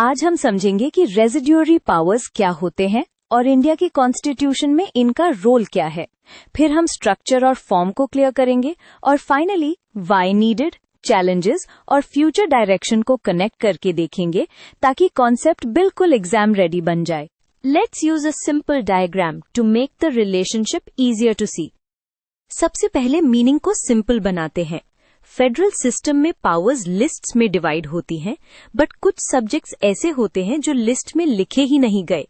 आज हम समझेंगे कि रेजिड्यूरी पावर्स क्या होते हैं और इंडिया की कॉन्स्टिट्यूशन में इनका रोल क्या है। फिर हम स्ट्रक्चर और फॉर्म को क्लियर करेंगे और फाइनली व्हाई नीडेड, चैलेंजेस और फ्यूचर डायरेक्शन को कनेक्ट करके देखेंगे ताकि कॉन्सेप्ट बिल्कुल एग्जाम रेडी बन जाए। Let's use a simple diagram to make the relationship easier to see. सबसे पहले मीनिंग को सिंपल बनाते हैं। फेडरल सिस्टम में पावर्स लिस्ट्स में डिवाइड होती हैं, बट कुछ सब्जेक्ट्स ऐसे होते हैं जो लिस्ट में लिखे ही नहीं गए।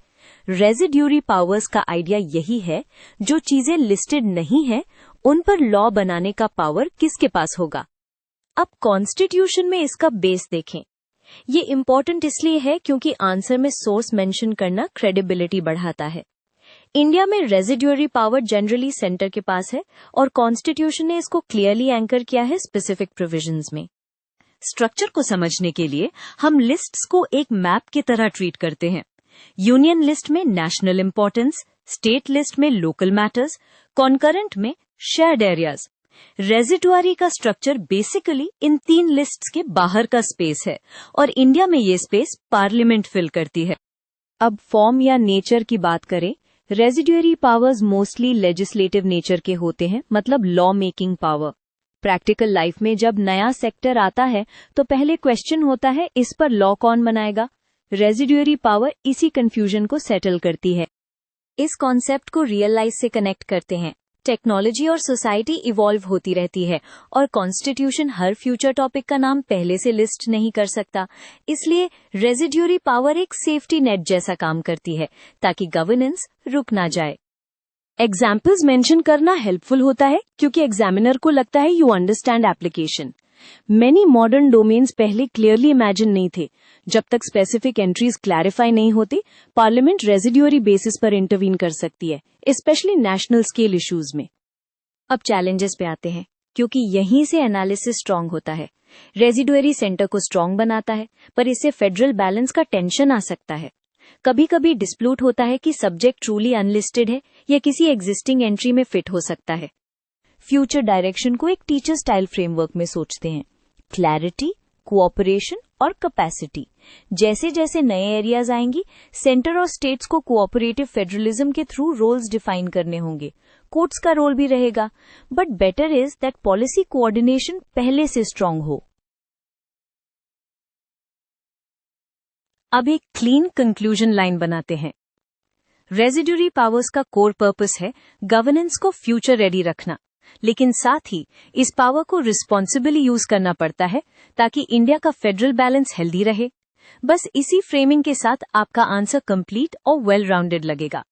रेजिड्यूरी पावर्स का आइडिया यही है, जो चीजें लिस्टेड नहीं हैं, उन पर लॉ बनाने का पावर किसके पास होगा। अब कॉन्स्टिट्यूशन में इसका बेस देखें। ये इम्पोर्टेंट इसलिए है क्योंकि आंसर में सोर्स मेंशन करना क्रेडिबिलिटी बढ़ाता है। इंडिया में रेजिड्यूरी पावर जनरली सेंटर के पास है और कॉन्स्टिट्यूशन ने इसको क्लियरली एंकर किया है स्पेसिफिक प्रोविजंस में। स्ट्रक्चर को समझने के लिए हम लिस्ट्स को एक मैप की तरह ट्रीट करते हैं। यूनियन लिस्ट में नेशनल इंपॉर्टेंस, स्टेट लिस्ट में लोकल मैटर्स, कॉन्करेंट में शेयर्ड एरियाज। रेजिड्यूरी का स्ट्रक्चर बेसिकली इन तीन लिस्ट्स के बाहर का स्पेस है और इंडिया में ये स्पेस पार्लियामेंट फिल करती है। अब फॉर्म या नेचर की बात करें, residuary powers mostly legislative nature के होते हैं, मतलब law making power. Practical life में जब नया सेक्टर आता है तो पहले क्वेश्चन होता है, इस पर लॉ कौन बनाएगा। रेजिड्यूरी पावर इसी कंफ्यूजन को सेटल करती है। इस कॉन्सेप्ट को रियल लाइफ से कनेक्ट करते हैं। टेक्नोलॉजी और सोसाइटी इवॉल्व होती रहती है और कॉन्स्टिट्यूशन हर फ्यूचर टॉपिक का नाम पहले से लिस्ट नहीं कर सकता। इसलिए रेजिड्यूरी पावर एक सेफ्टी नेट जैसा काम करती है ताकि गवर्नेंस रुक ना जाए। एग्जाम्पल्स मेंशन करना हेल्पफुल होता है क्योंकि एग्जामिनर को लगता है you understand application. Many modern domains पहले क्लियरली इमेजिन नहीं थे। जब तक स्पेसिफिक एंट्रीज क्लैरिफाई नहीं होती, पार्लियामेंट रेजिड्यूरी बेसिस पर इंटरवीन कर सकती है, स्पेशली नेशनल स्केल इश्यूज में। अब चैलेंजेस पे आते हैं, क्योंकि यहीं से एनालिसिस स्ट्रांग होता है। रेजिड्यूरी सेंटर को स्ट्रांग बनाता है, पर इससे फेडरल बैलेंस का टेंशन आ सकता है। कभी कभी डिस्प्यूट होता है कि सब्जेक्ट ट्रूली अनलिस्टेड है या किसी एग्जिस्टिंग एंट्री में फिट हो सकता है। फ्यूचर डायरेक्शन को एक टीचर स्टाइल फ्रेमवर्क में सोचते हैं। क्लैरिटी, कोऑपरेशन और कैपेसिटी। जैसे जैसे नए एरियाज आएंगी, सेंटर और स्टेट्स को कोऑपरेटिव फेडरलिज्म के थ्रू रोल्स डिफाइन करने होंगे। कोर्ट्स का रोल भी रहेगा, but better is that policy coordination पहले से स्ट्रांग हो। अब एक क्लीन कंक्लूजन लाइन बनाते हैं। रेजिड्यूरी पावर्स का कोर पर्पस है गवर्नेंस को फ्यूचर रेडी रखना, लेकिन साथ ही इस पावर को रिस्पॉन्सिबली यूज करना पड़ता है ताकि इंडिया का फेडरल बैलेंस हेल्दी रहे। बस इसी फ्रेमिंग के साथ आपका आंसर कंप्लीट और वेल राउंडेड लगेगा।